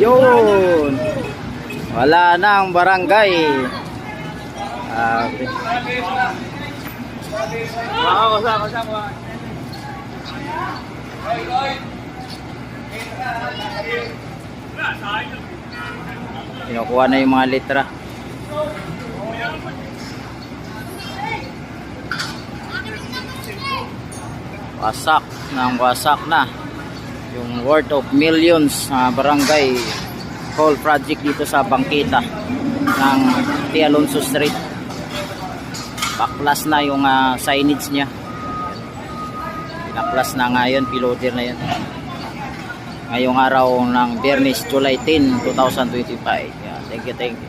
Yun. Wala na ang barangay. Kinukuha na yung mga litra. Wasak na yung worth of millions na barangay hall project dito sa Bangkita ng T. Alonso Street. Baklas na yung signage nya. Baklas na ngayon, piloter na yan ngayong araw ng Biyernes, July 10, 2025. Yeah, thank you.